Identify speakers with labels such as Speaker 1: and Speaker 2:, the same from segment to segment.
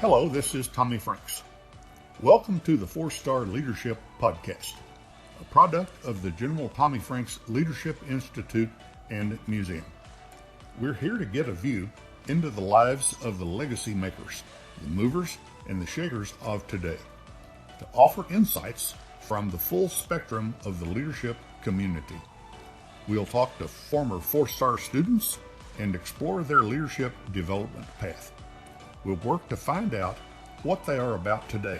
Speaker 1: Hello, this is Tommy Franks. Welcome to the 4-Star Leadership Podcast, a product of the General Tommy Franks Leadership Institute and Museum. We're here to get a view into the lives of the legacy makers, the movers and the shakers of today, to offer insights from the full spectrum of the leadership community. We'll talk to former 4-star students and explore their leadership development path. We'll work to find out what they are about today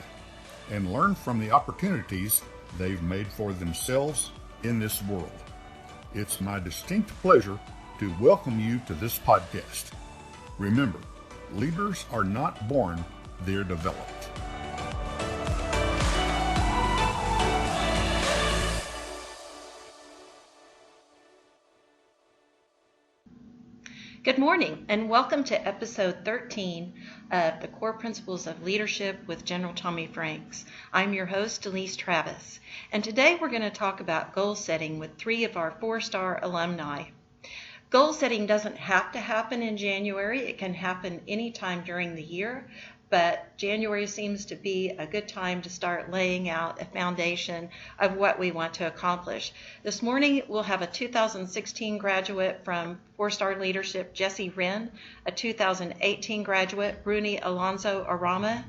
Speaker 1: and learn from the opportunities they've made for themselves in this world. It's my distinct pleasure to welcome you to this podcast. Remember, leaders are not born, they're developed.
Speaker 2: Good morning and welcome to episode 13 of the Core Principles of Leadership with General Tommy Franks. I'm your host, Elise Travis, and today we're going to talk about goal setting with 3 of our 4-star alumni. Goal setting doesn't have to happen in January. It can happen anytime during the year, but January seems to be a good time to start laying out a foundation of what we want to accomplish. This morning, we'll have a 2016 graduate from 4-Star Leadership, Jessie Wren, a 2018 graduate, Bruny Alonso Orama,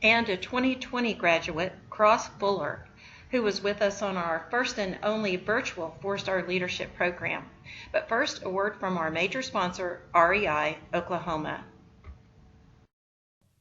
Speaker 2: and a 2020 graduate, Cross Fuller, who was with us on our first and only virtual 4-Star Leadership program. But first, a word from our major sponsor, REI Oklahoma.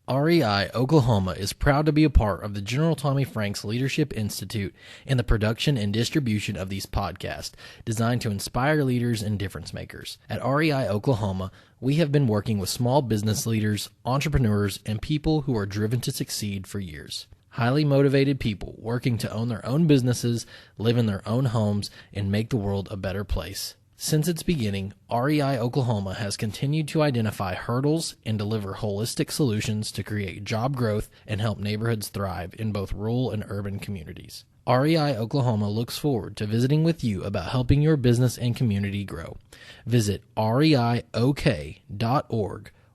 Speaker 3: REI Oklahoma is proud to be a part of the General Tommy Franks Leadership Institute in the production and distribution of these podcasts designed to inspire leaders and difference makers. At REI Oklahoma, we have been working with small business leaders, entrepreneurs, and people who are driven to succeed for years. Highly motivated people working to own their own businesses, live in their own homes, and make the world a better place. Since its beginning, REI Oklahoma has continued to identify hurdles and deliver holistic solutions to create job growth and help neighborhoods thrive in both rural and urban communities. REI Oklahoma looks forward to visiting with you about helping your business and community grow. Visit reiok.org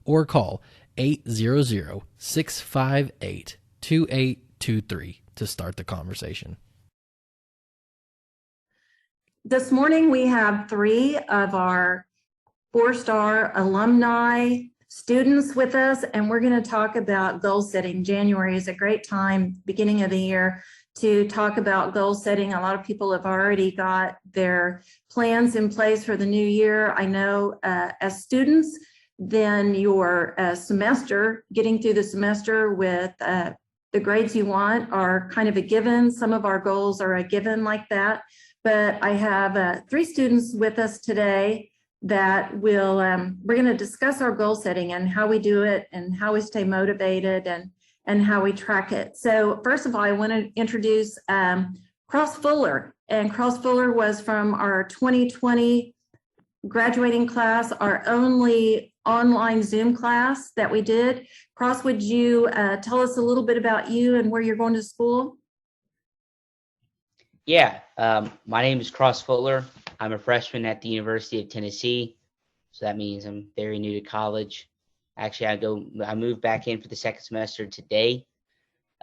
Speaker 3: or call 800-658-2823 to start the conversation.
Speaker 4: This morning, we have 3 of our 4-star alumni students with us, and we're going to talk about goal setting. January is a great time, beginning of the year, to talk about goal setting. A lot of people have already got their plans in place for the new year. I know as students, then your semester, getting through the semester with the grades you want are kind of a given. Some of our goals are a given like that. But I have 3 students with us today that will, we're going to discuss our goal setting and how we do it and how we stay motivated and how we track it. So first of all, I want to introduce Cross Fuller. And Cross Fuller was from our 2020 graduating class, our only online Zoom class that we did. Cross, would you tell us a little bit about you and where you're going to school?
Speaker 5: Yeah, my name is Cross Fuller. I'm a freshman at the University of Tennessee, so that means I'm very new to college. Actually, I moved back in for the second semester today.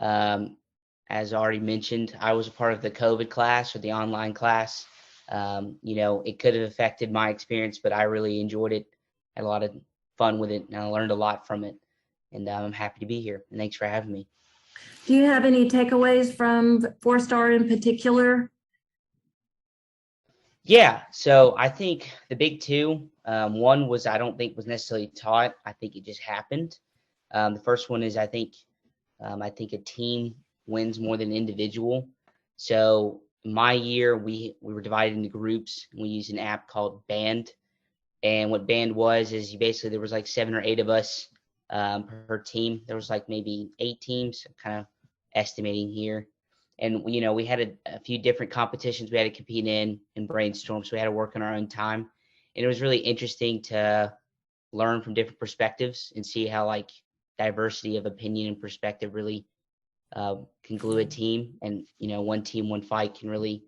Speaker 5: As already mentioned, I was a part of the COVID class or the online class. It could have affected my experience, but I really enjoyed it. Had a lot of fun with it, and I learned a lot from it. And I'm happy to be here. And thanks for having me.
Speaker 4: Do you have any takeaways from 4-star in particular?
Speaker 5: Yeah, so I think the big 2, one was I don't think was necessarily taught. I think it just happened. The first one is I think a team wins more than an individual. So my year, we were divided into groups. We used an app called Band. And what Band was is there was like 7 or 8 of us per team. There was like maybe 8 teams, kind of estimating here. And, we had a few different competitions we had to compete in and brainstorm. So we had to work on our own time. And it was really interesting to learn from different perspectives and see how like diversity of opinion and perspective really can glue a team. And, one team, one fight can really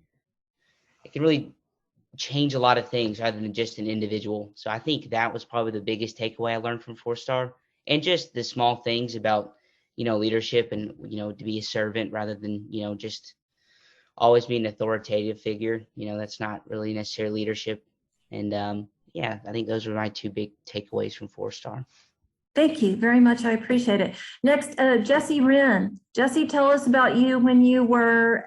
Speaker 5: change a lot of things rather than just an individual. So I think that was probably the biggest takeaway I learned from 4-star and just the small things about, leadership and, to be a servant rather than, just always being an authoritative figure. That's not really necessarily leadership. And yeah, I think those were my two big takeaways from 4-star.
Speaker 4: Thank you very much. I appreciate it. Next, Jessie Wren. Jessie, tell us about you when you were,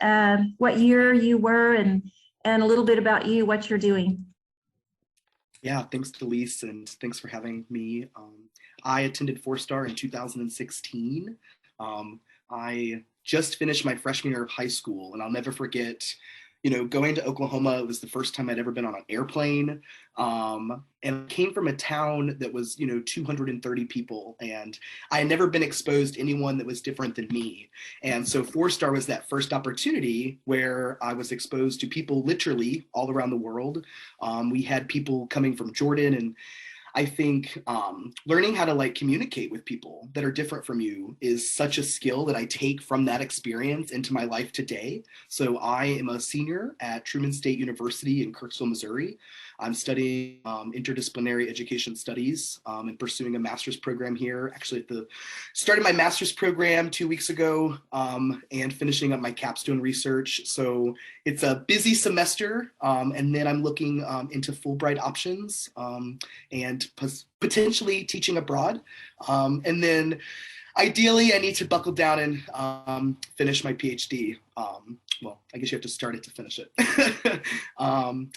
Speaker 4: what year you were, and a little bit about you, what you're doing.
Speaker 6: Yeah, thanks, Delise, and thanks for having me. I attended 4-star in 2016. I just finished my freshman year of high school, and I'll never forget, going to Oklahoma. It was the first time I'd ever been on an airplane. And I came from a town that was, 230 people, and I had never been exposed to anyone that was different than me. And so 4-star was that first opportunity where I was exposed to people literally all around the world. We had people coming from Jordan, and I think learning how to communicate with people that are different from you is such a skill that I take from that experience into my life today. So I am a senior at Truman State University in Kirksville, Missouri. I'm studying interdisciplinary education studies and pursuing a master's program here. Actually, started my master's program 2 weeks ago and finishing up my capstone research. So it's a busy semester, and then I'm looking into Fulbright options and potentially teaching abroad. And then ideally, I need to buckle down and finish my PhD. Well, I guess you have to start it to finish it,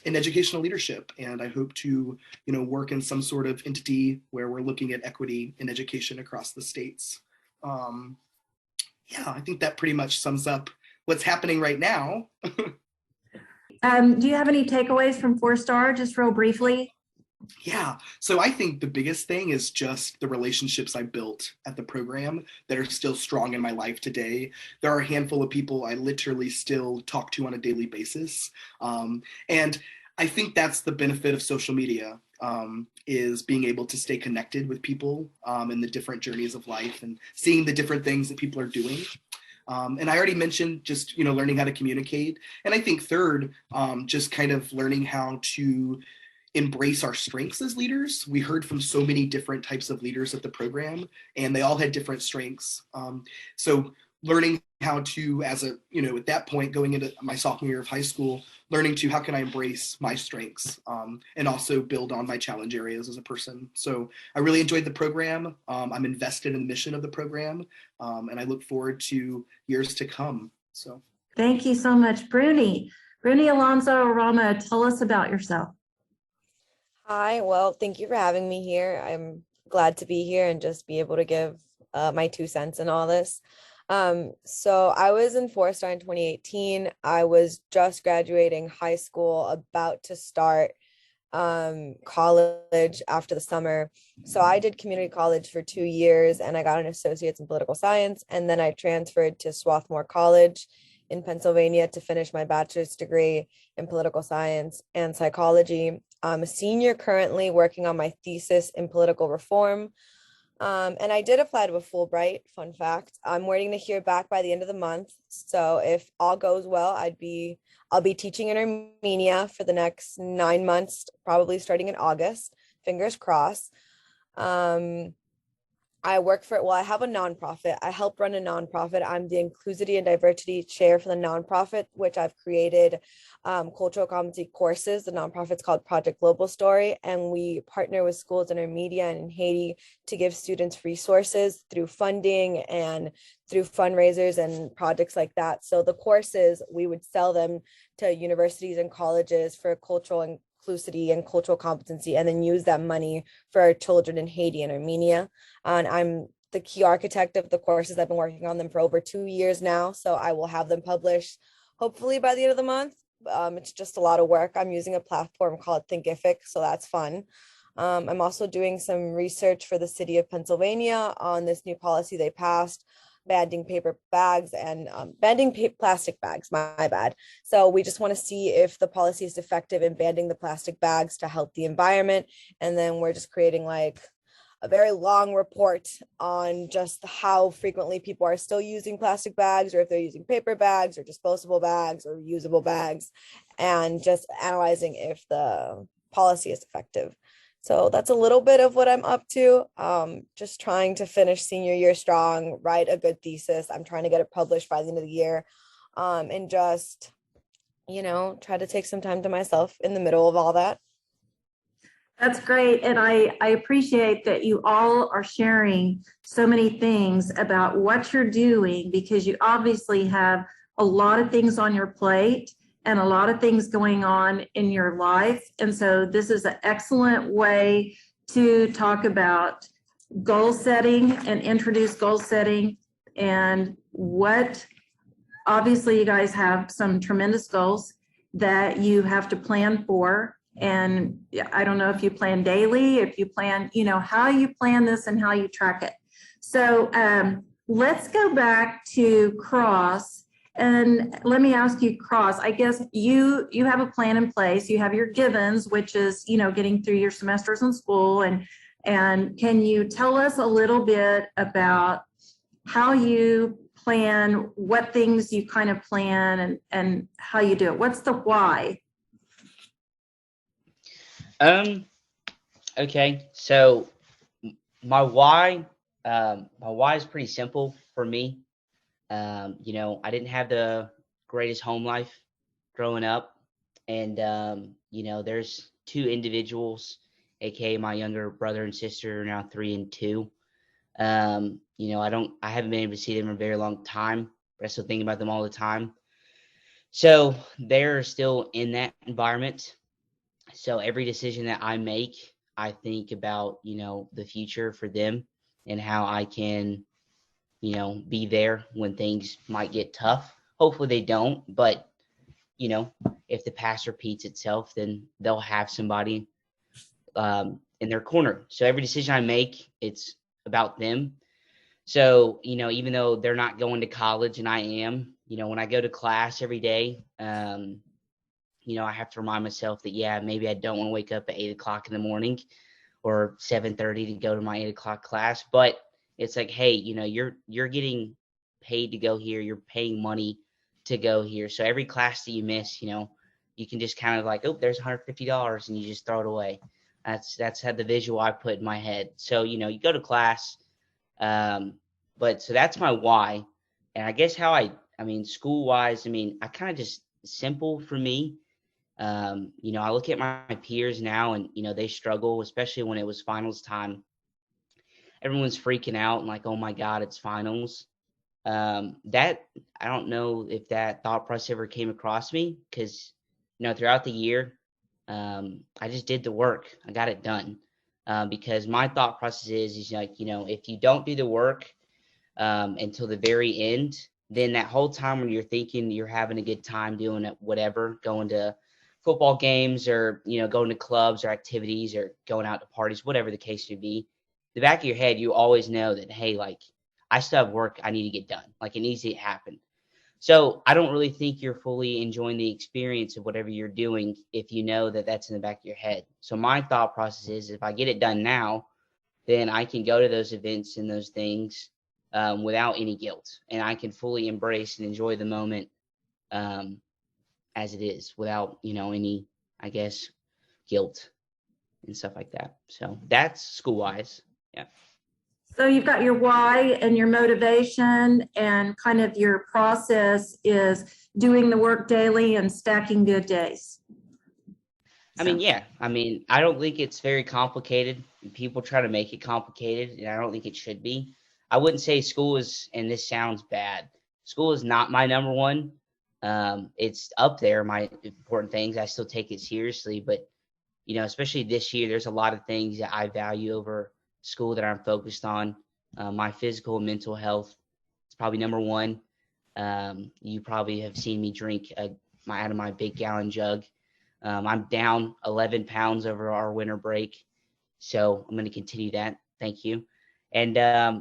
Speaker 6: in educational leadership. And I hope to, work in some sort of entity where we're looking at equity in education across the states. Yeah, I think that pretty much sums up what's happening right now.
Speaker 4: Do you have any takeaways from 4-star, just real briefly?
Speaker 6: Yeah, so I think the biggest thing is just the relationships I built at the program that are still strong in my life today. There are a handful of people I literally still talk to on a daily basis. And I think that's the benefit of social media, is being able to stay connected with people in the different journeys of life and seeing the different things that people are doing. And I already mentioned just, learning how to communicate. And I think third, just kind of learning how to embrace our strengths as leaders. We heard from so many different types of leaders at the program, and they all had different strengths. So learning how to, as a, at that point, going into my sophomore year of high school, learning to how can I embrace my strengths and also build on my challenge areas as a person. So I really enjoyed the program. I'm invested in the mission of the program, and I look forward to years to come. So
Speaker 4: thank you so much. Bruny Alonso Orama, tell us about yourself.
Speaker 7: Hi, well, thank you for having me here. I'm glad to be here and just be able to give my 2 cents in all this. So I was in 4-star in 2018. I was just graduating high school, about to start college after the summer. So I did community college for 2 years, and I got an associate's in political science. And then I transferred to Swarthmore College in Pennsylvania to finish my bachelor's degree in political science and psychology. I'm a senior currently working on my thesis in political reform. And I did apply to a Fulbright, fun fact. I'm waiting to hear back by the end of the month. So if all goes well, I'll be teaching in Armenia for the next 9 months, probably starting in August, fingers crossed. I have a nonprofit. I help run a nonprofit. I'm the inclusivity and diversity chair for the nonprofit, which I've created cultural competency courses. The nonprofit's called Project Global Story, and we partner with schools in Armenia and in Haiti to give students resources through funding and through fundraisers and projects like that. So the courses, we would sell them to universities and colleges for cultural inclusivity and cultural competency, and then use that money for our children in Haiti and Armenia. And I'm the key architect of the courses. I've been working on them for over 2 years now, so I will have them published hopefully by the end of the month. It's just a lot of work. I'm using a platform called Thinkific, so that's fun. I'm also doing some research for the city of Pennsylvania on this new policy they passed, banning paper bags and banning plastic bags, my bad. So we just want to see if the policy is effective in banning the plastic bags to help the environment. And then we're just creating like a very long report on just how frequently people are still using plastic bags, or if they're using paper bags or disposable bags or reusable bags, and just analyzing if the policy is effective. So that's a little bit of what I'm up to. Just trying to finish senior year strong, write a good thesis. I'm trying to get it published by the end of the year. And just, try to take some time to myself in the middle of all that.
Speaker 4: That's great. And I appreciate that you all are sharing so many things about what you're doing, because you obviously have a lot of things on your plate and a lot of things going on in your life. And so this is an excellent way to talk about goal setting and introduce goal setting, and what, obviously you guys have some tremendous goals that you have to plan for. And I don't know if you plan daily, if you plan, how you plan this and how you track it. So let's go back to Cross. And let me ask you, Cross, I guess you have a plan in place. You have your givens, which is, getting through your semesters in school. And can you tell us a little bit about how you plan, what things you kind of plan, and how you do it? What's the why?
Speaker 5: Okay. So my why is pretty simple for me. I didn't have the greatest home life growing up. And, there's two individuals, aka my younger brother and sister, now 3 and 2. I haven't been able to see them in a very long time, but I still think about them all the time. So they're still in that environment. So every decision that I make, I think about, the future for them and how I can, be there when things might get tough. Hopefully they don't, but, if the past repeats itself, then they'll have somebody in their corner. So every decision I make, it's about them. So, even though they're not going to college and I am, when I go to class every day, I have to remind myself that, maybe I don't want to wake up at 8 o'clock in the morning or 7:30 to go to my 8 o'clock class. But it's like, hey, you're getting paid to go here. You're paying money to go here. So every class that you miss, you can just kind of like, oh, there's $150 and you just throw it away. That's how the visual I put in my head. So, you go to class. But so that's my why. And I guess school wise, I kind of just simple for me. I look at my peers now and, they struggle, especially when it was finals time. Everyone's freaking out and like, oh my God, it's finals. That, I don't know if that thought process ever came across me because, throughout the year, I just did the work. I got it done. Because my thought process is like, if you don't do the work until the very end, then that whole time when you're thinking you're having a good time doing it, whatever, going to football games or, going to clubs or activities or going out to parties, whatever the case may be, the back of your head, you always know that, hey, like I still have work I need to get done. Like it needs to happen. So I don't really think you're fully enjoying the experience of whatever you're doing if you know that that's in the back of your head. So my thought process is if I get it done now, then I can go to those events and those things without any guilt. And I can fully embrace and enjoy the moment as it is without, any, I guess, guilt and stuff like that. So that's school-wise. Yeah.
Speaker 4: So you've got your why and your motivation, and kind of your process is doing the work daily and stacking good days.
Speaker 5: I don't think it's very complicated. People try to make it complicated, and I don't think it should be. I wouldn't say school is, and this sounds bad, school is not my number one. It's up there, my important things. I still take it seriously, but, especially this year, there's a lot of things that I value over school that I'm focused on. My physical and mental health is probably number one. You probably have seen me drink out of my big gallon jug. I'm down 11 pounds over our winter break, so I'm going to continue that. Thank you. And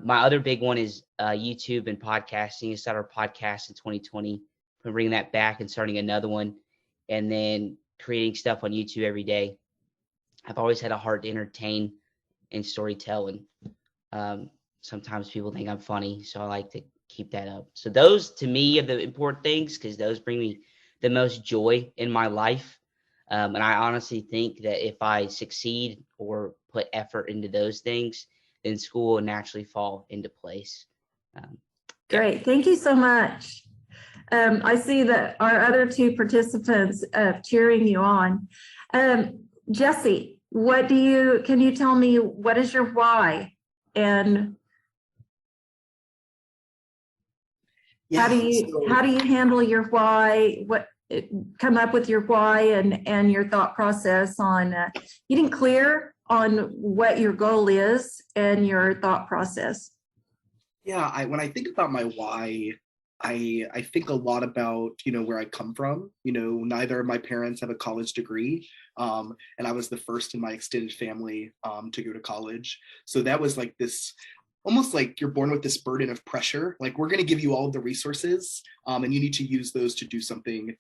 Speaker 5: my other big one is YouTube and podcasting. I started a podcast in 2020. I'm bringing that back and starting another one, and then creating stuff on YouTube every day. I've always had a heart to entertain and storytelling. Sometimes people think I'm funny, so I like to keep that up. So those to me are the important things because those bring me the most joy in my life. And I honestly think that if I succeed or put effort into those things, then school will naturally fall into place.
Speaker 4: Great. Thank you so much. I see that our other two participants cheering you on. Jessie, can you tell me what is your why? And how do you handle your why? Come up with your why and your thought process on getting clear on what your goal is and your thought process?
Speaker 6: Yeah, when I think about my why, I think a lot about, where I come from. Neither of my parents have a college degree. And I was the first in my extended family to go to college. So that was like this, almost like you're born with this burden of pressure. Like, we're going to give you all of the resources and you need to use those to do something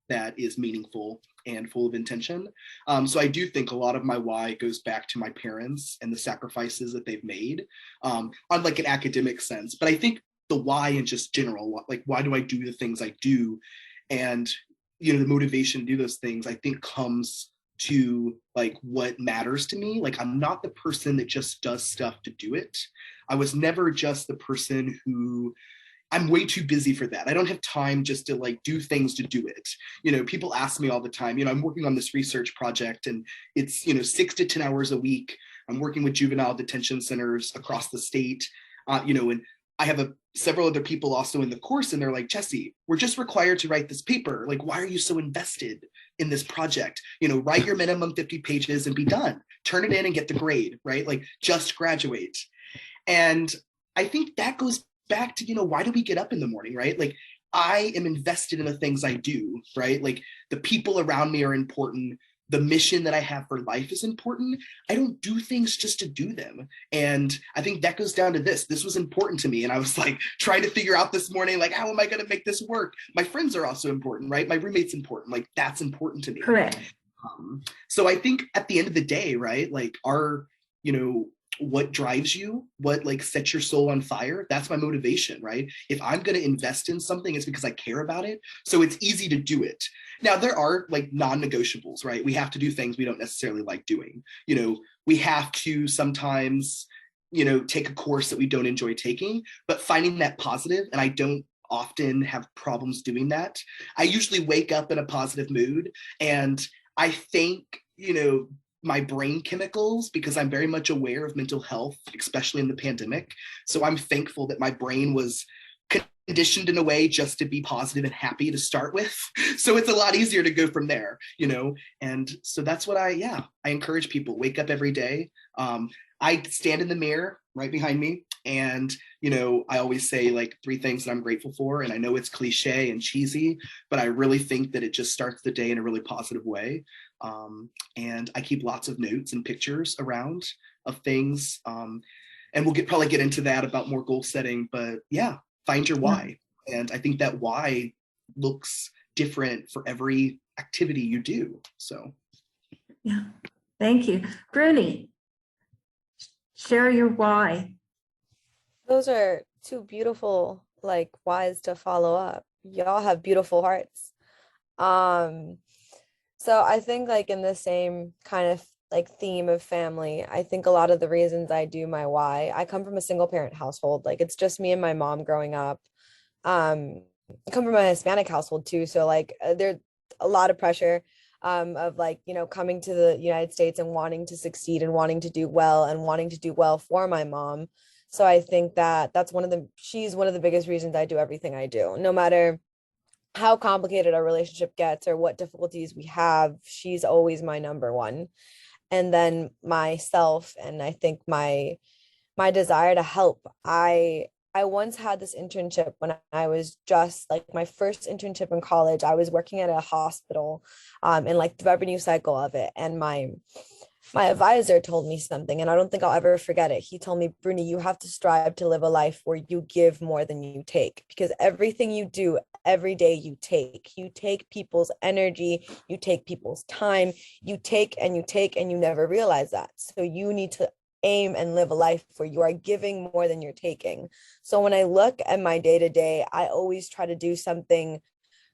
Speaker 6: that is meaningful and full of intention. So I do think a lot of my why goes back to my parents and the sacrifices that they've made on like an academic sense. But I think the why in just general, like, why do I do the things I do? And, the motivation to do those things, I think, comes to like what matters to me. Like, I'm not the person that just does stuff to do it. I was never just the person who, I'm way too busy for that. I don't have time just to like do things to do it. People ask me all the time, I'm working on this research project and it's, 6 to 10 hours a week. I'm working with juvenile detention centers across the state, and I have several other people also in the course, and they're like, Jessie, we're just required to write this paper. Like, why are you so invested in this project? Write your minimum 50 pages and be done. Turn it in and get the grade, right? Like, just graduate. And I think that goes back to, why do we get up in the morning, right? Like, I am invested in the things I do, right? Like, the people around me are important. The mission that I have for life is important. I don't do things just to do them. And I think that goes down to this. This was important to me. And I was like trying to figure out this morning, like, how am I going to make this work? My friends are also important, right? My roommate's important. Like, that's important to me.
Speaker 4: Correct.
Speaker 6: So I think at the end of the day, right, like, what drives you, what like sets your soul on fire, that's my motivation, right? If I'm going to invest in something, it's because I care about it. So it's easy to do it. Now, there are like non-negotiables, right? We have to do things we don't necessarily like doing. We have to sometimes, take a course that we don't enjoy taking, but finding that positive, and I don't often have problems doing that. I usually wake up in a positive mood, and I think, my brain chemicals, because I'm very much aware of mental health, especially in the pandemic. So I'm thankful that my brain was conditioned in a way just to be positive and happy to start with. So it's a lot easier to go from there, and so that's what I encourage people, wake up every day. I stand in the mirror right behind me, and I always say like 3 things that I'm grateful for. And I know it's cliche and cheesy, but I really think that it just starts the day in a really positive way. And I keep lots of notes and pictures around of things. And we'll probably get into that about more goal setting, but find your why. And I think that why looks different for every activity you do. So.
Speaker 4: Yeah, thank you. Bruny, share your why.
Speaker 7: Those are 2 beautiful like whys to follow up. Y'all have beautiful hearts. So I think like in the same kind of like theme of family, I think a lot of the reasons I do my why, I come from a single parent household. Like, it's just me and my mom growing up. I come from a Hispanic household too. So like there's a lot of pressure of like, coming to the United States and wanting to succeed and wanting to do well and wanting to do well for my mom. So I think that she's one of the biggest reasons I do everything I do. No matter how complicated our relationship gets or what difficulties we have, she's always my number one. And then myself, and I think my desire to help. I once had this internship when I was just like my first internship in college. I was working at a hospital in like the revenue cycle of it. And my advisor told me something, and I don't think I'll ever forget it. He told me, Bruny, you have to strive to live a life where you give more than you take, because everything you do every day, you take people's energy, you take people's time, you take and you never realize that. So you need to aim and live a life where you are giving more than you're taking. So when I look at my day to day, I always try to do something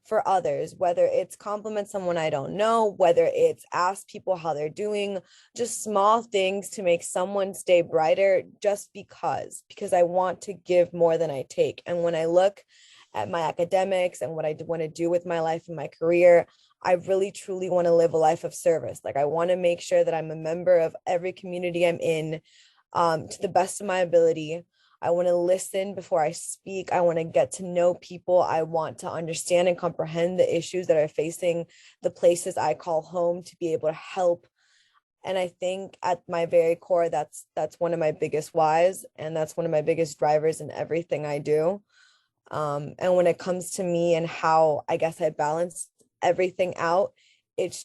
Speaker 7: for others, whether it's compliment someone I don't know, whether it's ask people how they're doing, just small things to make someone's day brighter, just because I want to give more than I take. And when I look at my academics and what I want to do with my life and my career, I really truly want to live a life of service. Like, I want to make sure that I'm a member of every community I'm in, to the best of my ability. I want to listen before I speak. I want to get to know people. I want to understand and comprehend the issues that are facing the places I call home, to be able to help. And I think at my very core, that's one of my biggest whys, and that's one of my biggest drivers in everything I do. And when it comes to me and how I guess I balance everything out, it's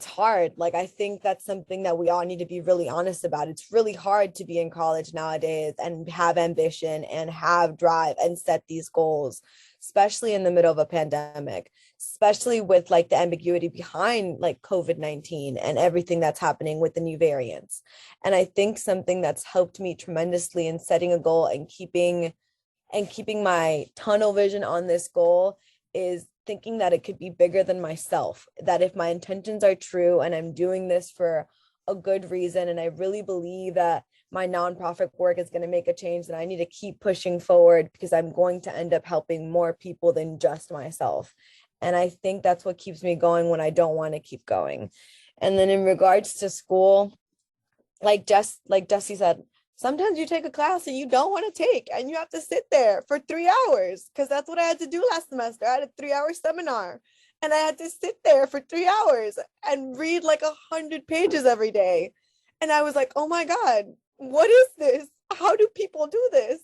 Speaker 7: hard. Like, I think that's something that we all need to be really honest about. It's really hard to be in college nowadays and have ambition and have drive and set these goals, especially in the middle of a pandemic, especially with like the ambiguity behind like COVID-19 and everything that's happening with the new variants. And I think something that's helped me tremendously in setting a goal and keeping my tunnel vision on this goal is thinking that it could be bigger than myself, that if my intentions are true and I'm doing this for a good reason, and I really believe that my nonprofit work is going to make a change, then I need to keep pushing forward, because I'm going to end up helping more people than just myself. And I think that's what keeps me going when I don't want to keep going. And then in regards to school, like Jessie said, sometimes you take a class that you don't want to take and you have to sit there for 3 hours, because that's what I had to do last semester. I had a 3-hour seminar and I had to sit there for 3 hours and read like 100 pages every day. And I was like, oh my God, what is this? How do people do this?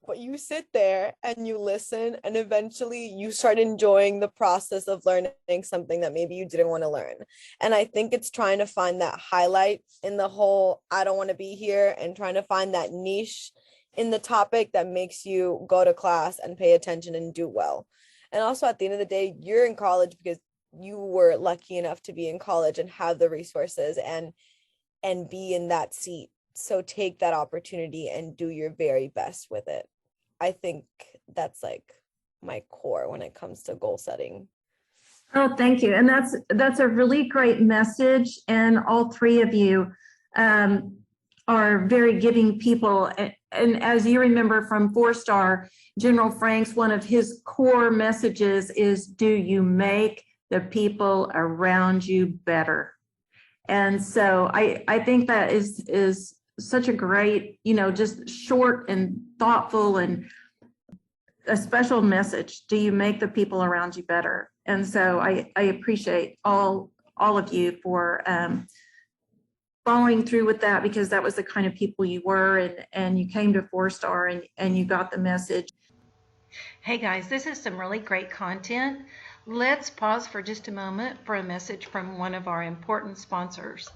Speaker 7: But you sit there and you listen, and eventually you start enjoying the process of learning something that maybe you didn't want to learn. And I think it's trying to find that highlight in the whole I don't want to be here, and trying to find that niche in the topic that makes you go to class and pay attention and do well. And also, at the end of the day, you're in college because you were lucky enough to be in college and have the resources and be in that seat. So take that opportunity and do your very best with it. I think that's like my core when it comes to goal setting.
Speaker 4: Oh, thank you. And that's a really great message. And all three of you are very giving people. And as you remember from 4-star, General Franks, one of his core messages is, do you make the people around you better? And so I think that is such a great, just short and thoughtful and a special message. Do you make the people around you better? And so I appreciate all of you for following through with that, because that was the kind of people you were, and you came to 4-star and you got the message.
Speaker 2: Hey guys, this is some really great content. Let's pause for just a moment for a message from one of our important sponsors.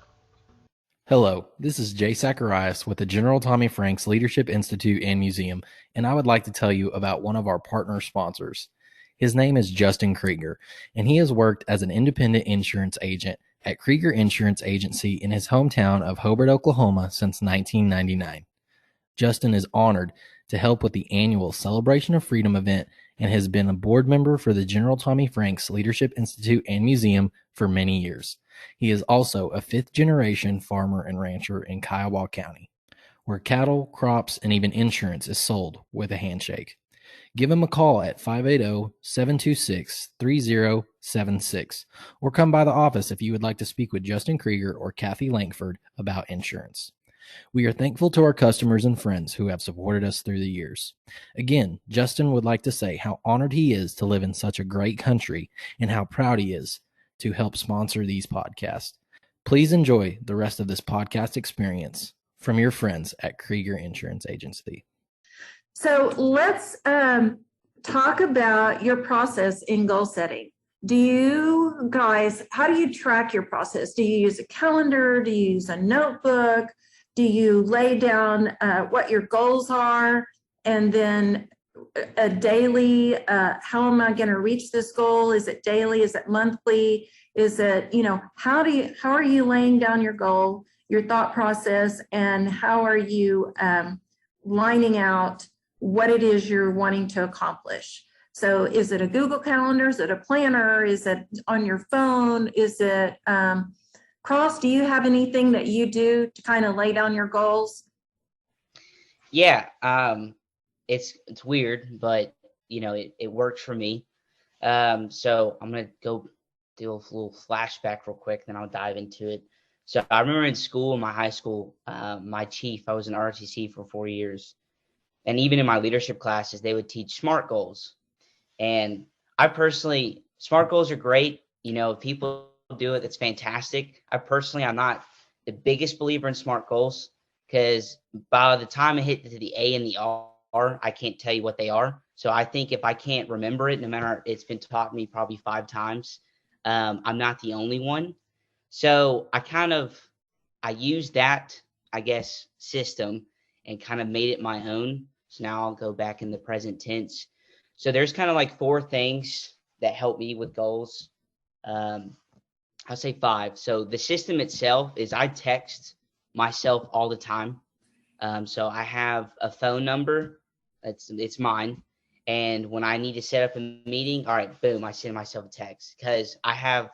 Speaker 3: Hello, this is Jay Zacharias with the General Tommy Franks Leadership Institute and Museum, and I would like to tell you about one of our partner sponsors. His name is Justin Krieger, and he has worked as an independent insurance agent at Krieger Insurance Agency in his hometown of Hobart, Oklahoma since 1999. Justin is honored to help with the annual Celebration of Freedom event and has been a board member for the General Tommy Franks Leadership Institute and Museum for many years. He is also a fifth-generation farmer and rancher in Kiowa County, where cattle, crops, and even insurance is sold with a handshake. Give him a call at 580-726-3076, or come by the office if you would like to speak with Justin Krieger or Kathy Lankford about insurance. We are thankful to our customers and friends who have supported us through the years. Again, Justin would like to say how honored he is to live in such a great country and how proud he is to help sponsor these podcasts. Please enjoy the rest of this podcast experience from your friends at Krieger Insurance Agency.
Speaker 4: So let's talk about your process in goal setting. Do you guys, how do you track your process? Do you use a calendar? Do you use a notebook? Do you lay down what your goals are, and then a daily, how am I going to reach this goal? Is it daily? Is it monthly? Is it, how are you laying down your goal, your thought process, and how are you lining out what it is you're wanting to accomplish? So is it a Google Calendar? Is it a planner? Is it on your phone? Is it, Cross, do you have anything that you do to kind of lay down your goals?
Speaker 5: Yeah, it's weird, but it works for me. So I'm gonna go do a little flashback real quick, then I'll dive into it. So I remember in school, in my high school, my chief, I was in ROTC for 4 years, and even in my leadership classes, they would teach SMART goals. And I personally, SMART goals are great. If people do it, that's fantastic. I'm not the biggest believer in SMART goals, because by the time I hit to the A and the R, I can't tell you what they are. So I think if I can't remember it, no matter, it's been taught me probably 5 times, I'm not the only one. So I used that, I guess, system and kind of made it my own. So now I'll go back in the present tense. So there's kind of like 4 things that help me with goals. I'll say 5. So the system itself is I text myself all the time. So I have a phone number. It's mine. And when I need to set up a meeting, all right, boom, I send myself a text, because I have,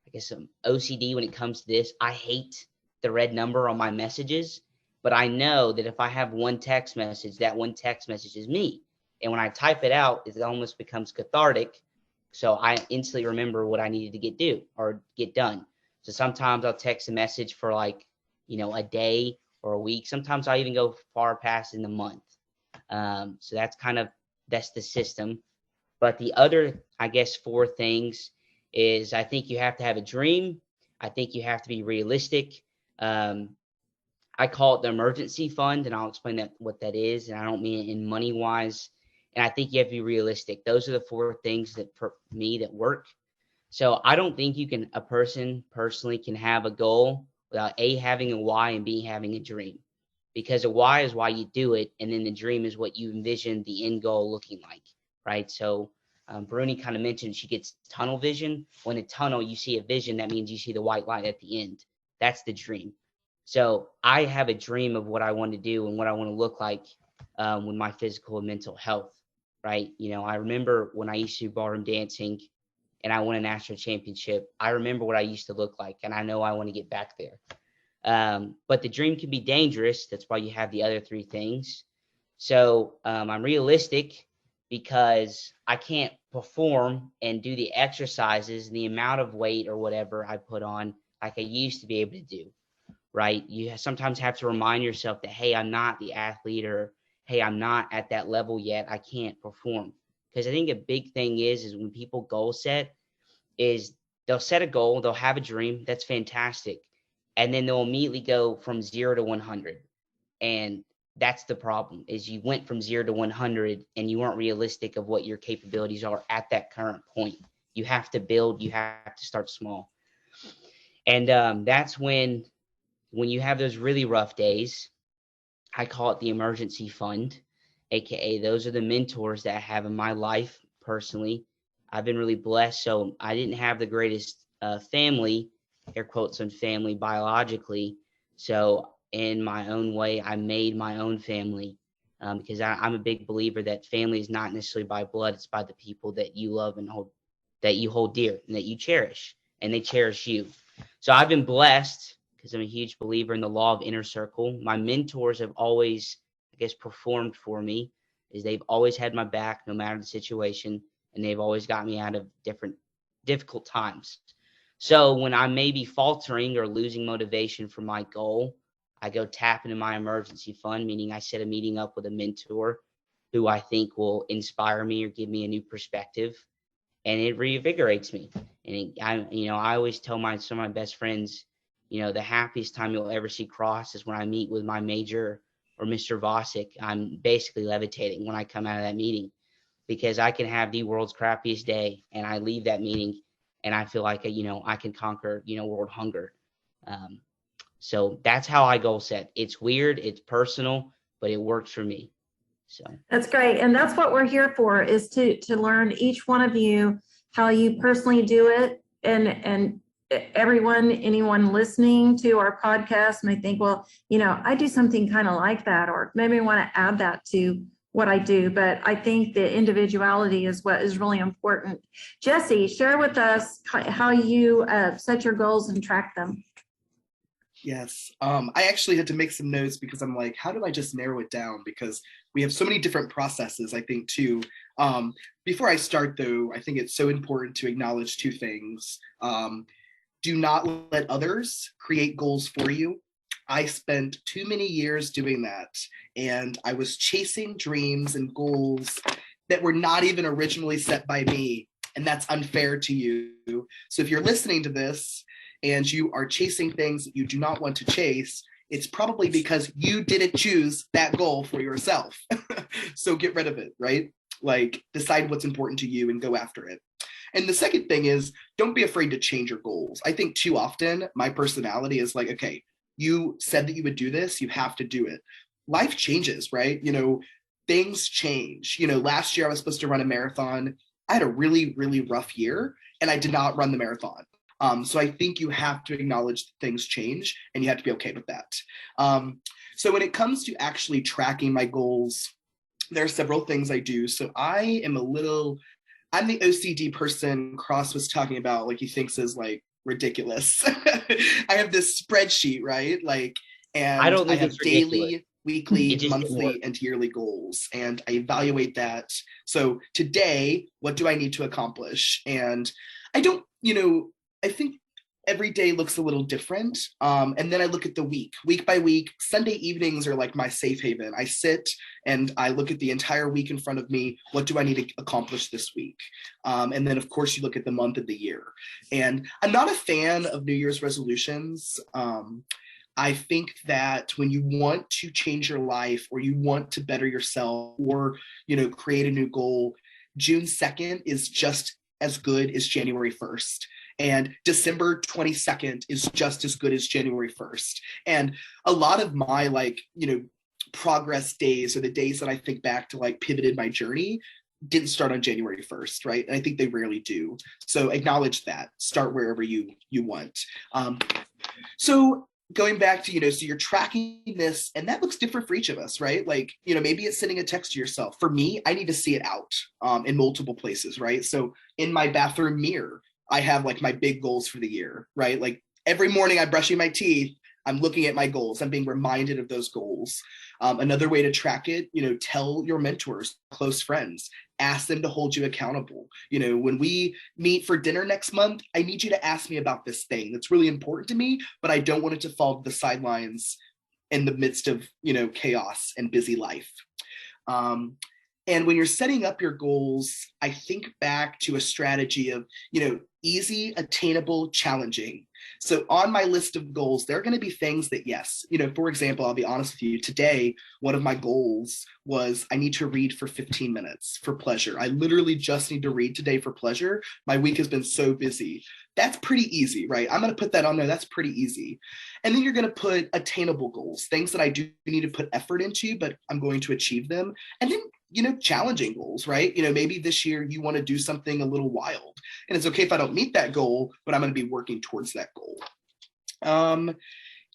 Speaker 5: I guess, some OCD when it comes to this. I hate the red number on my messages, but I know that if I have one text message, that one text message is me. And when I type it out, it almost becomes cathartic. So I instantly remember what I needed to get done. So sometimes I'll text a message for like, a day or a week. Sometimes I even go far past in the month. So that's the system. But the other, I guess, 4 things is I think you have to have a dream. I think you have to be realistic. I call it the emergency fund, and I'll explain what that is. And I don't mean it in money wise. And I think you have to be realistic. Those are the 4 things that for me that work. So I don't think a person personally can have a goal without A, having a why, and B, having a dream. Because a why is why you do it, and then the dream is what you envision the end goal looking like, right? So Bruny kind of mentioned she gets tunnel vision. When a tunnel, you see a vision, that means you see the white light at the end. That's the dream. So I have a dream of what I want to do and what I want to look like with my physical and mental health, right? I remember when I used to do ballroom dancing and I won a national championship, I remember what I used to look like, and I know I want to get back there. But the dream can be dangerous. That's why you have the other 3 things. So I'm realistic because I can't perform and do the exercises and the amount of weight or whatever I put on like I used to be able to do, right? You sometimes have to remind yourself that, hey, I'm not the athlete, or hey, I'm not at that level yet. I can't perform. Because I think a big thing is when people goal set, is they'll set a goal, they'll have a dream. That's fantastic. And then they'll immediately go from 0 to 100. And that's the problem, is you went from 0 to 100 and you weren't realistic of what your capabilities are at that current point. You have to build, you have to start small. And that's when you have those really rough days, I call it the emergency fund, AKA those are the mentors that I have in my life personally. I've been really blessed. So I didn't have the greatest family, air quotes on family, biologically. So in my own way, I made my own family because I'm a big believer that family is not necessarily by blood. It's by the people that you love and that you hold dear and that you cherish, and they cherish you. So I've been blessed because I'm a huge believer in the law of inner circle. My mentors have always, I guess, performed for me, is they've always had my back no matter the situation, and they've always got me out of difficult times. So when I may be faltering or losing motivation for my goal, I go tap into my emergency fund, meaning I set a meeting up with a mentor who I think will inspire me or give me a new perspective, and it reinvigorates me. And I always tell some of my best friends, the happiest time you'll ever see Cross is when I meet with my major or Mr. Vosick. I'm basically levitating when I come out of that meeting, because I can have the world's crappiest day and I leave that meeting and I feel like, I can conquer, world hunger. So that's how I goal set. It's weird, it's personal, but it works for me. So
Speaker 4: that's great. And that's what we're here for, is to learn, each one of you, how you personally do it. And anyone listening to our podcast may think, well, I do something kind of like that, or maybe want to add that to what I do, but I think the individuality is what is really important. Jessie, share with us how you set your goals and track them.
Speaker 6: Yes, I actually had to make some notes because I'm like, how do I just narrow it down? Because we have so many different processes, I think, too. Before I start, though, I think it's so important to acknowledge two things. Do not let others create goals for you. I spent too many years doing that, and I was chasing dreams and goals that were not even originally set by me, and that's unfair to you. So if you're listening to this and you are chasing things that you do not want to chase, it's probably because you didn't choose that goal for yourself. So get rid of it, right? Like, decide what's important to you and go after it. And the second thing is, don't be afraid to change your goals. I think too often my personality is like, okay, you said that you would do this, you have to do it. Life changes, right? Things change. Last year I was supposed to run a marathon. I had a really, really rough year and I did not run the marathon. So I think you have to acknowledge that things change and you have to be okay with that. So when it comes to actually tracking my goals, there are several things I do. So I'm the OCD person Cross was talking about, like he thinks is like ridiculous. I have this spreadsheet, right? And
Speaker 5: I don't think
Speaker 6: I have
Speaker 5: it's ridiculous.
Speaker 6: daily, weekly, monthly, and yearly goals, and I evaluate that. So today, what do I need to accomplish? And I don't, I think every day looks a little different. And then I look at the week by week. Sunday evenings are like my safe haven. I sit and I look at the entire week in front of me. What do I need to accomplish this week? And then, of course, you look at the month of the year. And I'm not a fan of New Year's resolutions. I think that when you want to change your life or you want to better yourself or, create a new goal, June 2nd is just as good as January 1st. And December 22nd is just as good as January 1st. And a lot of my progress days or the days that I think back to pivoted my journey didn't start on January 1st, right? And I think they rarely do. So acknowledge that. Start wherever you want. So going back to, so you're tracking this and that looks different for each of us, right? Maybe it's sending a text to yourself. For me, I need to see it out in multiple places, right? So in my bathroom mirror, I have my big goals for the year, right? Every morning I'm brushing my teeth, I'm looking at my goals. I'm being reminded of those goals. Another way to track it, tell your mentors, close friends, ask them to hold you accountable. When we meet for dinner next month, I need you to ask me about this thing that's really important to me, but I don't want it to fall to the sidelines in the midst of, chaos and busy life. And when you're setting up your goals, I think back to a strategy of, easy, attainable, challenging. So on my list of goals, there are going to be things that, yes, for example, I'll be honest with you, today, one of my goals was I need to read for 15 minutes for pleasure. I literally just need to read today for pleasure. My week has been so busy. That's pretty easy, right? I'm going to put that on there. That's pretty easy. And then you're going to put attainable goals, things that I do need to put effort into, but I'm going to achieve them. And then, challenging goals, right? Maybe this year you want to do something a little wild and it's okay if I don't meet that goal, but I'm going to be working towards that goal.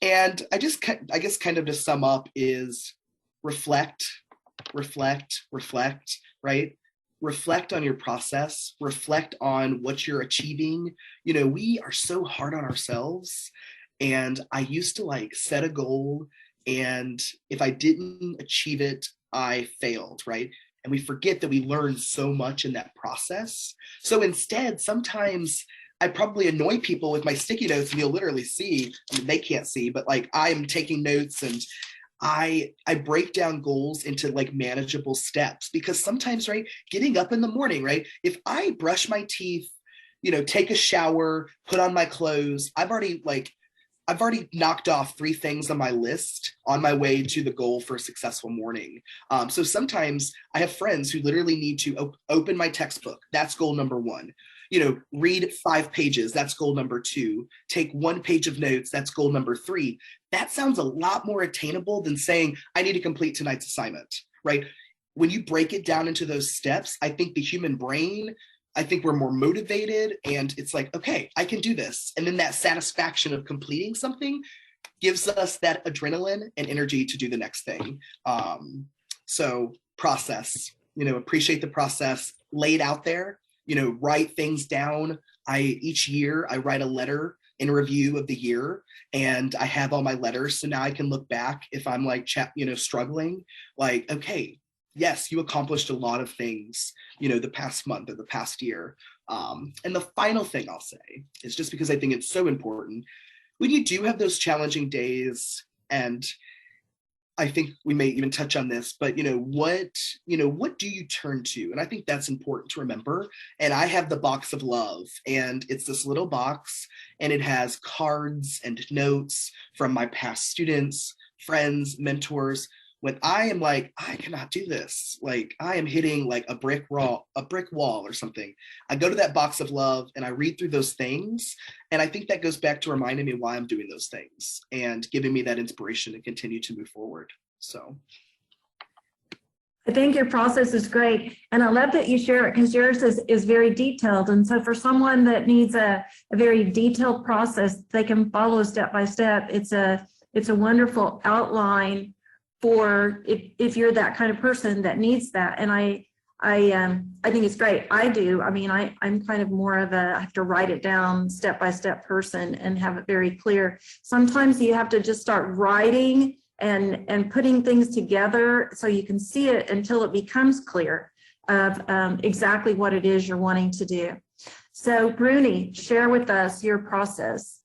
Speaker 6: And I guess kind of to sum up is reflect, right? Reflect on your process, reflect on what you're achieving. We are so hard on ourselves. And I used to set a goal, and if I didn't achieve it, I failed, right? And we forget that we learn so much in that process. So instead, sometimes I probably annoy people with my sticky notes, and you'll literally see, they can't see, but I'm taking notes and I break down goals into manageable steps, because sometimes, right, getting up in the morning, right, if I brush my teeth, take a shower, put on my clothes, I've already knocked off 3 things on my list on my way to the goal for a successful morning. So sometimes I have friends who literally need to open my textbook. That's goal number 1. Read 5 pages. That's goal number 2. Take 1 page of notes. That's goal number 3. That sounds a lot more attainable than saying, I need to complete tonight's assignment, right? When you break it down into those steps, I think the human brain, I think we're more motivated, and it's okay, I can do this. And then that satisfaction of completing something gives us that adrenaline and energy to do the next thing. So process, appreciate the process, lay it out there, write things down. Each year I write a letter in review of the year, and I have all my letters. So now I can look back if I'm like, struggling, like, okay, yes, you accomplished a lot of things, the past month or the past year. And the final thing I'll say is, just because I think it's so important, when you do have those challenging days, and I think we may even touch on this, but what do you turn to? And I think that's important to remember. And I have the box of love, and it's this little box, and it has cards and notes from my past students, friends, mentors. When I am like, I cannot do this, like I am hitting like a brick wall or something, I go to that box of love and I read through those things. And I think that goes back to reminding me why I'm doing those things and giving me that inspiration to continue to move forward. So
Speaker 4: I think your process is great. And I love that you share it, because yours is very detailed. And so for someone that needs a very detailed process, they can follow step by step. It's a wonderful outline for if you're that kind of person that needs that. And I think it's great. I'm kind of more of I have to write it down step by step person and have it very clear. Sometimes you have to just start writing and putting things together so you can see it until it becomes clear of exactly what it is you're wanting to do. So Bruny, share with us your process.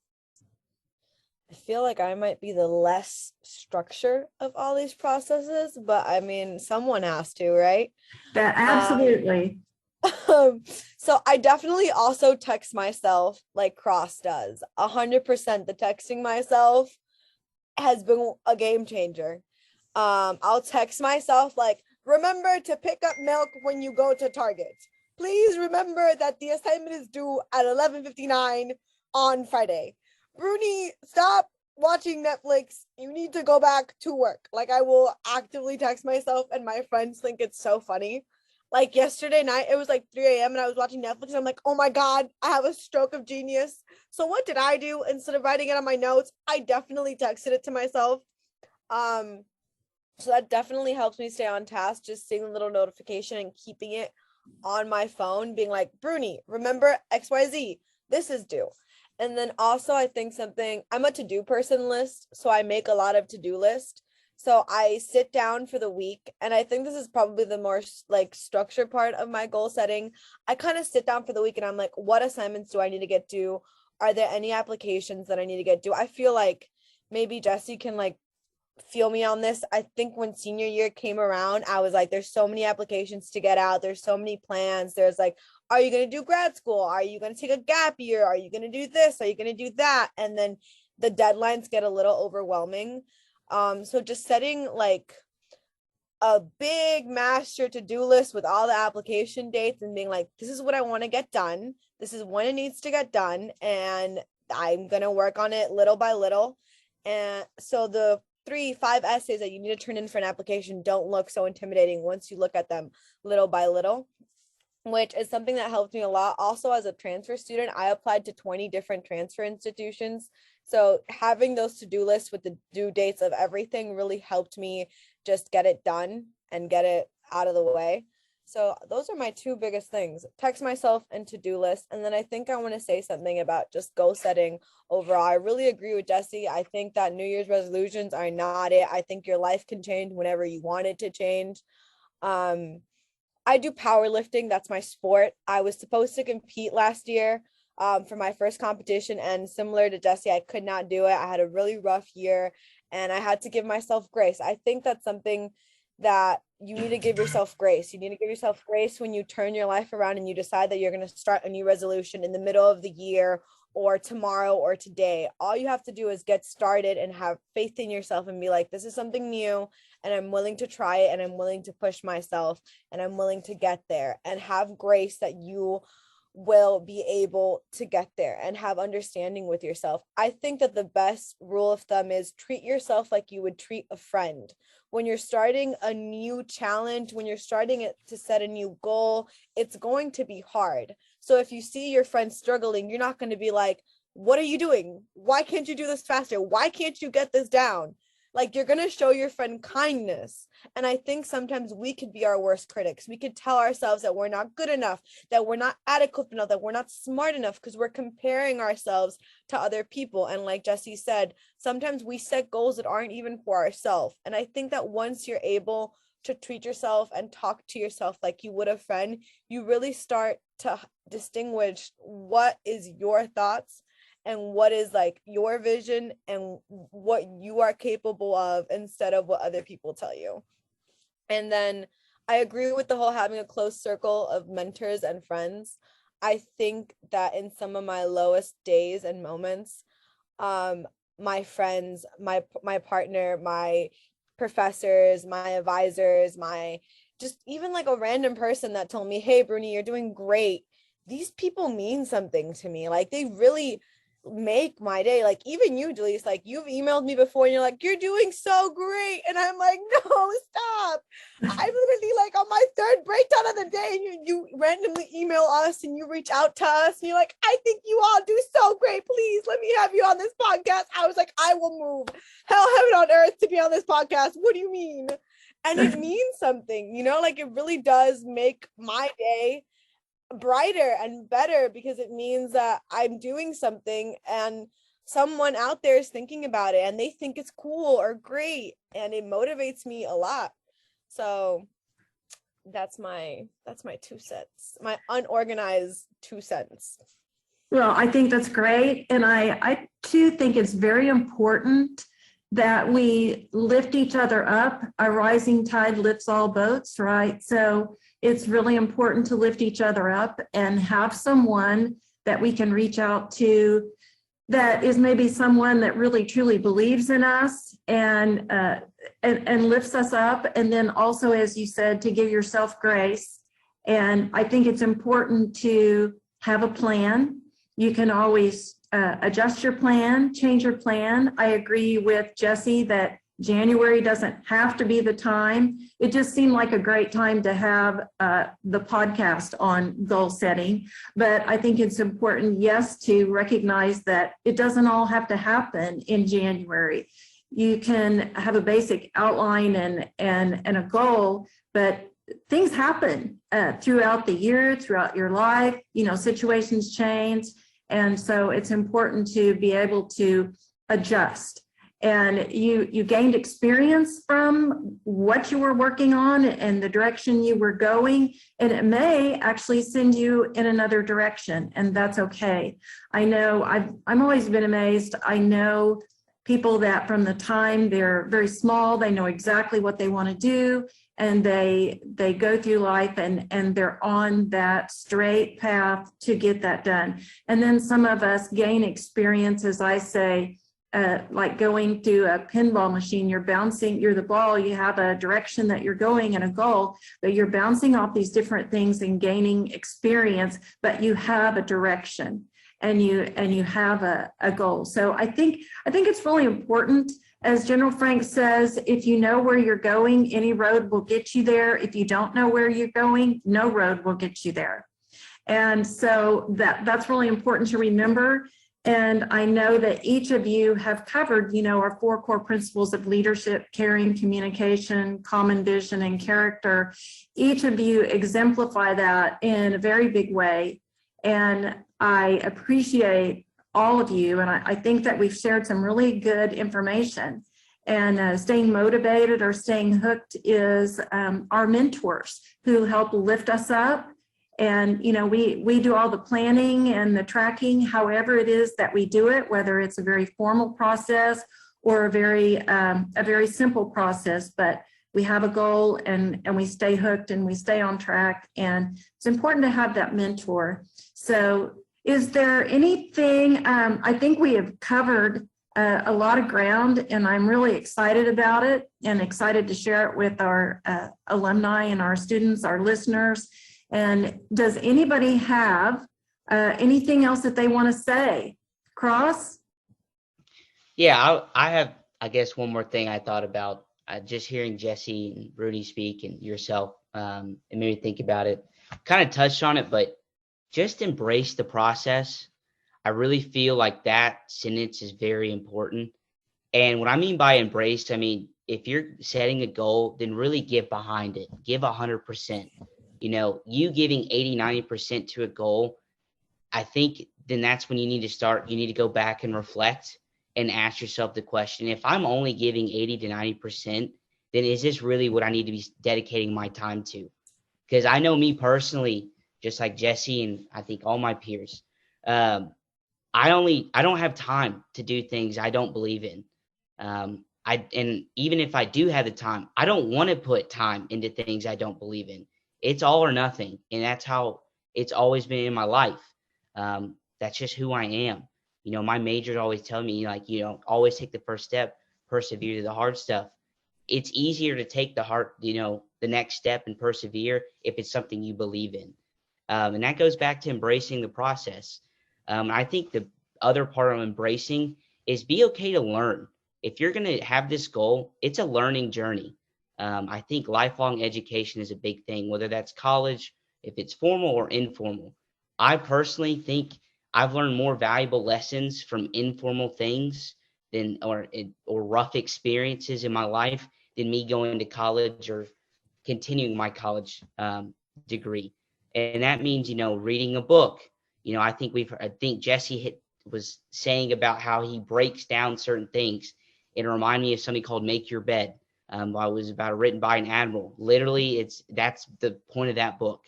Speaker 7: I feel like I might be the less structure of all these processes, but I mean, someone has to, right?
Speaker 4: That absolutely.
Speaker 7: So I definitely also text myself like Cross does. 100% the texting myself has been a game changer. I'll text myself like, remember to pick up milk when you go to Target. Please remember that the assignment is due at 11:59 on Friday. Bruny, stop watching Netflix. You need to go back to work. Like, I will actively text myself, and my friends think it's so funny. Like yesterday night, it was like 3 a.m. and I was watching Netflix, and I'm like, oh my God, I have a stroke of genius. So what did I do? Instead of writing it on my notes, I definitely texted it to myself. So that definitely helps me stay on task, just seeing the little notification and keeping it on my phone, being like, Bruny, remember XYZ, this is due. And then also I think I'm a to-do person list. So I make a lot of to-do lists. So I sit down for the week, and I think this is probably the more like structured part of my goal setting. I kind of sit down for the week and I'm like, what assignments do I need to get due? Are there any applications that I need to get due? I feel like maybe Jessie can like feel me on this. I think when senior year came around, I was like, there's so many applications to get out. There's so many plans. There's like, are you going to do grad school? Are you going to take a gap year? Are you going to do this? Are you going to do that? And then the deadlines get a little overwhelming. So just setting like a big master to-do list with all the application dates and being like, this is what I want to get done. This is when it needs to get done. And I'm going to work on it little by little. And so the 3-5 essays that you need to turn in for an application don't look so intimidating once you look at them little by little, which is something that helped me a lot. Also, as a transfer student, I applied to 20 different transfer institutions. So having those to-do lists with the due dates of everything really helped me just get it done and get it out of the way. So those are my two biggest things: text myself and to-do list. And then I think I want to say something about just goal setting overall. I really agree with Jessie. I think that New Year's resolutions are not it. I think your life can change whenever you want it to change. I do powerlifting. That's my sport. I was supposed to compete last year for my first competition, and similar to Jessie, I could not do it. I had a really rough year and I had to give myself grace. I think that's something that you need to give yourself grace. You need to give yourself grace when you turn your life around and you decide that you're going to start a new resolution in the middle of the year or tomorrow or today. All you have to do is get started and have faith in yourself and be like, this is something new and I'm willing to try it and I'm willing to push myself and I'm willing to get there, and have grace that you will be able to get there and have understanding with yourself. I think that the best rule of thumb is treat yourself like you would treat a friend. When you're starting a new challenge, when you're starting it to set a new goal, it's going to be hard. So if you see your friend struggling, you're not going to be like, what are you doing? Why can't you do this faster? Why can't you get this down? Like, you're going to show your friend kindness. And I think sometimes we could be our worst critics. We could tell ourselves that we're not good enough, that we're not adequate enough, that we're not smart enough, because we're comparing ourselves to other people. And like Jessie said, sometimes we set goals that aren't even for ourselves. And I think that once you're able to treat yourself and talk to yourself like you would a friend, you really start to distinguish what is your thoughts and what is like your vision and what you are capable of, instead of what other people tell you. And then I agree with the whole having a close circle of mentors and friends. I think that in some of my lowest days and moments, my friends, my partner, my professors, my advisors, my just even like a random person that told me, hey, Bruny, you're doing great. These people mean something to me. Like, they really make my day. Like, even you, Delise, like, you've emailed me before and you're like, you're doing so great. And I'm like, no, stop. I'm literally like on my third breakdown of the day, and you randomly email us and you reach out to us and you're like, I think you all do so great. Please let me have you on this podcast. I was like, I will move hell, heaven on earth to be on this podcast. What do you mean? And it means something, you know, like, it really does make my day brighter and better, because it means that I'm doing something and someone out there is thinking about it and they think it's cool or great, and it motivates me a lot. So that's my 2 cents, my unorganized 2 cents.
Speaker 4: Well, I think that's great. And I too think it's very important that we lift each other up. A rising tide lifts all boats, right? So it's really important to lift each other up and have someone that we can reach out to that is maybe someone that really truly believes in us and lifts us up. And then also, as you said, to give yourself grace. And I think it's important to have a plan. You can always adjust your plan, change your plan. I agree with Jessie that January doesn't have to be the time. It just seemed like a great time to have the podcast on goal setting. But I think it's important, yes, to recognize that it doesn't all have to happen in January. You can have a basic outline and a goal, but things happen throughout the year, throughout your life. You know, situations change. And so it's important to be able to adjust. And you gained experience from what you were working on and the direction you were going, and it may actually send you in another direction, and that's okay. I know I've always been amazed. I know people that from the time they're very small, they know exactly what they want to do, and they go through life and they're on that straight path to get that done. And then some of us gain experience, as I say, like going through a pinball machine. You're the ball, you have a direction that you're going and a goal, but you're bouncing off these different things and gaining experience, but you have a direction and you have a goal. So I think it's really important. As General Frank says, if you know where you're going, any road will get you there. If you don't know where you're going, no road will get you there. And so that's really important to remember. And I know that each of you have covered, our 4 core principles of leadership, caring, communication, common vision, and character. Each of you exemplify that in a very big way. And I appreciate all of you. And I think that we've shared some really good information. And staying motivated or staying hooked is our mentors who help lift us up. And, we do all the planning and the tracking, however it is that we do it, whether it's a very formal process or a very simple process, but we have a goal and we stay hooked and we stay on track. And it's important to have that mentor. So is there anything, I think we have covered a lot of ground, and I'm really excited about it and excited to share it with our alumni and our students, our listeners. And does anybody have anything else that they want to say? Cross?
Speaker 5: Yeah, I have, I guess, one more thing I thought about. Just hearing Jessie and Bruny speak and yourself, it made me think about it. Kind of touched on it, but just embrace the process. I really feel like that sentence is very important. And what I mean by embraced, I mean, if you're setting a goal, then really get behind it. Give 100%. You giving 80, 90% to a goal, I think then that's when you need to start. You need to go back and reflect and ask yourself the question, if I'm only giving 80 to 90%, then is this really what I need to be dedicating my time to? Because I know me personally, just like Jesse and I think all my peers, I don't have time to do things I don't believe in. And even if I do have the time, I don't want to put time into things I don't believe in. It's all or nothing. And that's how it's always been in my life. That's just who I am. My majors always tell me, like, always take the first step, persevere to the hard stuff. It's easier to take the next step and persevere if it's something you believe in. And that goes back to embracing the process. I think the other part of embracing is be okay to learn. If you're going to have this goal, it's a learning journey. I think lifelong education is a big thing, whether that's college, if it's formal or informal. I personally think I've learned more valuable lessons from informal things or rough experiences in my life than me going to college or continuing my college degree. And that means, reading a book. I think Jesse was saying about how he breaks down certain things. It reminded me of something called Make Your Bed. Was written by an admiral. Literally, that's the point of that book.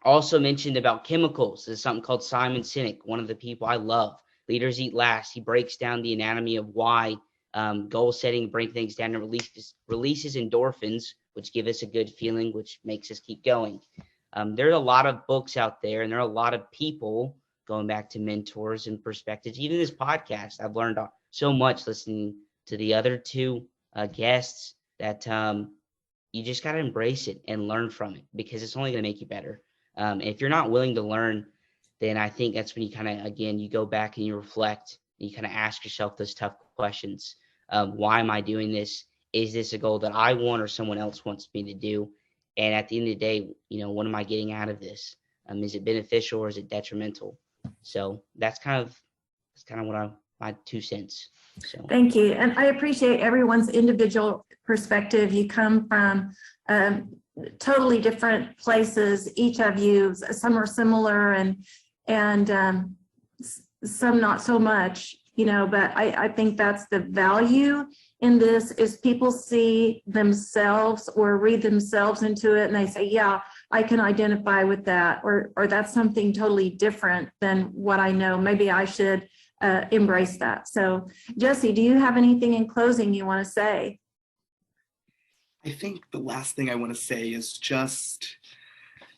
Speaker 5: Also mentioned about chemicals. There's something called Simon Sinek, one of the people I love. Leaders Eat Last. He breaks down the anatomy of why goal setting, bring things down, and releases endorphins, which give us a good feeling, which makes us keep going. There are a lot of books out there, and there are a lot of people, going back to mentors and perspectives. Even this podcast, I've learned so much listening to the other two guests that you just got to embrace it and learn from it, because it's only going to make you better. If you're not willing to learn, then I think that's when you kind of, again, you go back and you reflect, and you kind of ask yourself those tough questions. Why am I doing this? Is this a goal that I want or someone else wants me to do? And at the end of the day, what am I getting out of this? Is it beneficial or is it detrimental? So that's kind of my 2 cents. So
Speaker 4: Thank you. And I appreciate everyone's individual perspective. You come from totally different places, each of you. Some are similar and some not so much, but I think that's the value in this, is people see themselves or read themselves into it and they say, yeah, I can identify with that, or that's something totally different than what I know. Maybe I should embrace that. So Jesse, do you have anything in closing you want to say?
Speaker 6: I think the last thing I want to say is just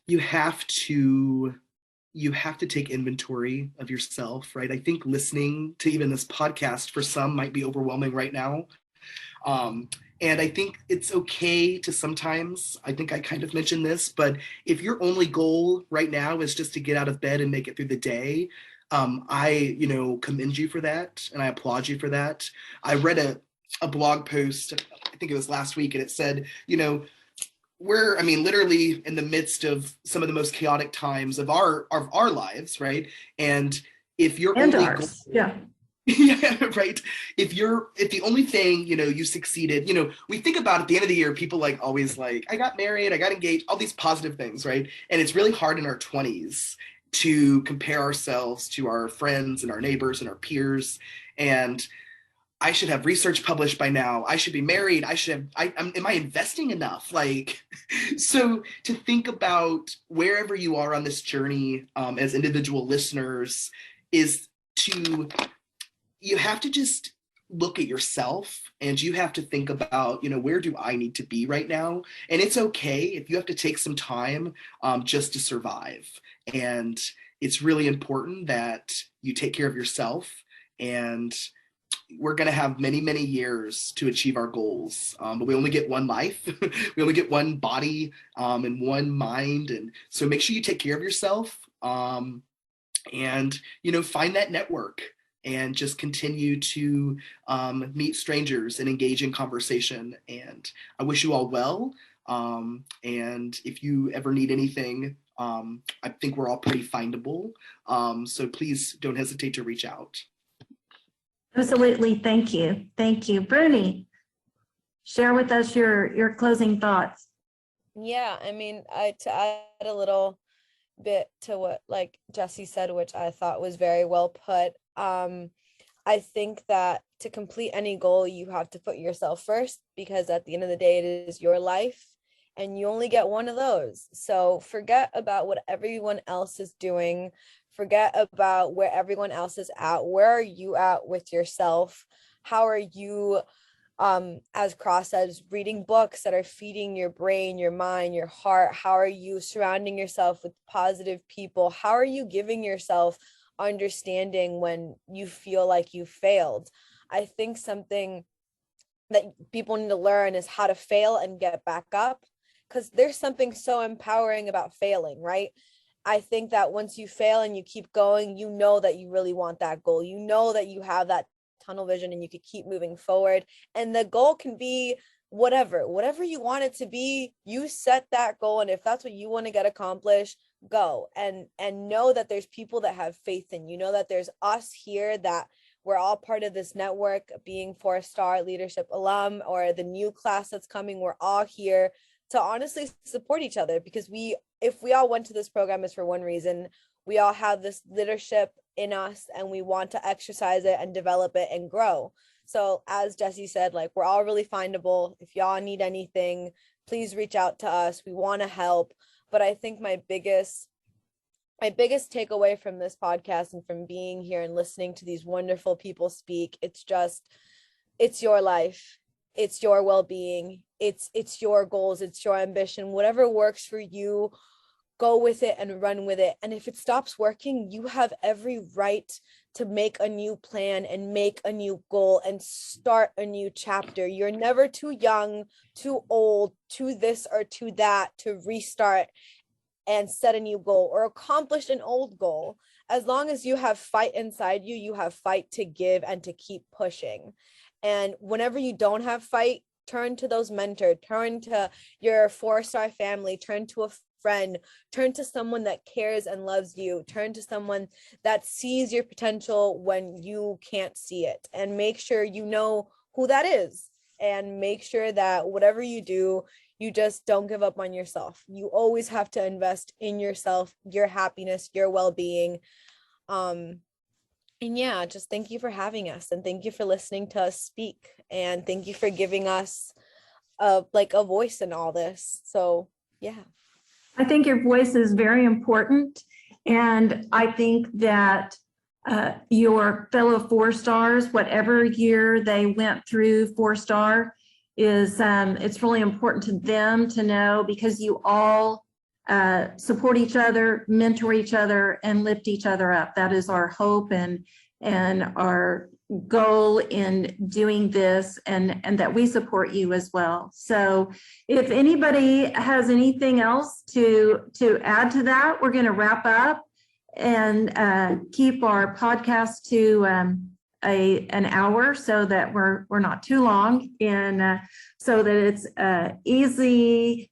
Speaker 6: you have to take inventory of yourself, right? I think listening to even this podcast for some might be overwhelming right now. And I think it's okay to sometimes, I think I kind of mentioned this, but if your only goal right now is just to get out of bed and make it through the day, I commend you for that, and I applaud you for that. I read a blog post, I think it was last week, and it said, we're literally in the midst of some of the most chaotic times of our lives, right? And if you're
Speaker 4: and
Speaker 6: only
Speaker 4: ours, yeah.
Speaker 6: Yeah, right. If the only thing, you succeeded, we think about at the end of the year, people always I got married, I got engaged, all these positive things, right? And it's really hard in our 20s to compare ourselves to our friends and our neighbors and our peers. And I should have research published by now. I should be married. am I investing enough? So to think about wherever you are on this journey as individual listeners is you have to just look at yourself, and you have to think about, where do I need to be right now? And it's okay if you have to take some time just to survive. And it's really important that you take care of yourself, and we're going to have many, many years to achieve our goals. But we only get one life. We only get one body and one mind. And so make sure you take care of yourself and, find that network. And just continue to meet strangers and engage in conversation. And I wish you all well. And if you ever need anything, I think we're all pretty findable. So please don't hesitate to reach out.
Speaker 4: Absolutely. Thank you. Thank you. Bruny, share with us your closing thoughts.
Speaker 7: Yeah, I mean, to add a little bit to what like Jessie said, which I thought was very well put. I think that to complete any goal, you have to put yourself first, because at the end of the day, it is your life and you only get one of those. So forget about what everyone else is doing. Forget about where everyone else is at. Where are you at with yourself? How are you, as Cross says, reading books that are feeding your brain, your mind, your heart? How are you surrounding yourself with positive people? How are you giving yourself understanding when you feel like you failed? I think something that people need to learn is how to fail and get back up, because there's something so empowering about failing, right? I think that once you fail and you keep going, you know that you really want that goal. You know that you have that tunnel vision and you could keep moving forward. And the goal can be whatever you want it to be. You set that goal, and if that's what you want to get accomplished, go and know that there's people that have faith in you. Know that there's us here, that we're all part of this network, being 4-star leadership alum or the new class that's coming. We're all here to honestly support each other, because if we all went to this program, is for one reason. We all have this leadership in us and we want to exercise it and develop it and grow. So as Jessie said, like, we're all really findable. If y'all need anything, please reach out to us. We want to help. But I think my biggest takeaway from this podcast and from being here and listening to these wonderful people speak, it's your life. It's your well-being. It's your goals. It's your ambition. Whatever works for you, go with it and run with it. And if it stops working, you have every right to make a new plan and make a new goal and start a new chapter. You're never too young, too old, too this or too that to restart and set a new goal or accomplish an old goal. As long as you have fight inside you, you have fight to give and to keep pushing. And whenever you don't have fight, turn to those mentors, turn to your 4-star family, turn to a friend, turn to someone that cares and loves you, turn to someone that sees your potential when you can't see it, and make sure you know who that is, and make sure that whatever you do, you just don't give up on yourself. You always have to invest in yourself, your happiness, your well-being. And yeah, just thank you for having us, and thank you for listening to us speak, and thank you for giving us a voice in all this. So yeah.
Speaker 4: I think your voice is very important. And I think that your fellow 4-stars, whatever year they went through 4-star, is it's really important to them to know, because you all support each other, mentor each other, and lift each other up. That is our hope and our goal in doing this, and that we support you as well. So if anybody has anything else to add to that, we're going to wrap up and keep our podcast to an hour, so that we're not too long, and so that it's easily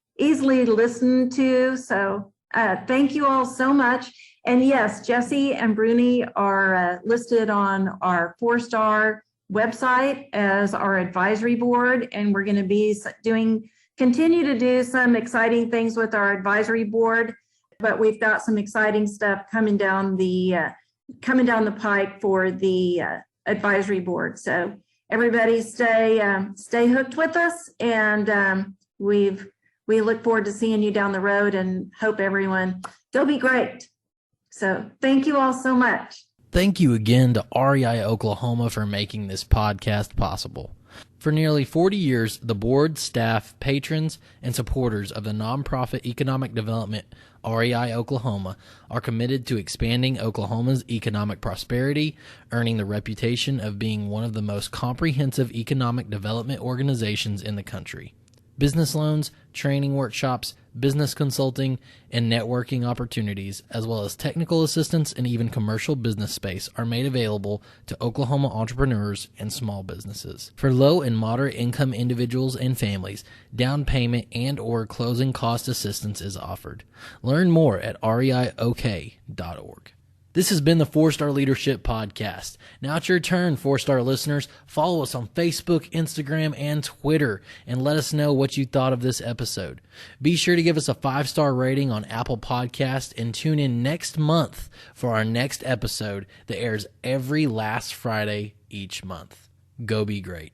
Speaker 4: listened to. So thank you all so much. And yes, Jessie and Bruny are listed on our 4-star website as our advisory board, and we're going to be continue to do some exciting things with our advisory board. But we've got some exciting stuff coming down the pike for the advisory board. So everybody stay hooked with us, and we look forward to seeing you down the road, and hope everyone, they'll be great. So thank you all so much.
Speaker 3: Thank you again to REI Oklahoma for making this podcast possible. For nearly 40 years, the board, staff, patrons, and supporters of the nonprofit economic development REI Oklahoma are committed to expanding Oklahoma's economic prosperity, earning the reputation of being one of the most comprehensive economic development organizations in the country. Business loans, training workshops, business consulting, and networking opportunities, as well as technical assistance and even commercial business space, are made available to Oklahoma entrepreneurs and small businesses. For low and moderate income individuals and families, down payment and/or closing cost assistance is offered. Learn more at reiok.org. This has been the 4-Star Leadership Podcast. Now it's your turn, 4-Star listeners. Follow us on Facebook, Instagram, and Twitter, and let us know what you thought of this episode. Be sure to give us a 5-star rating on Apple Podcast and tune in next month for our next episode that airs every last Friday each month. Go be great.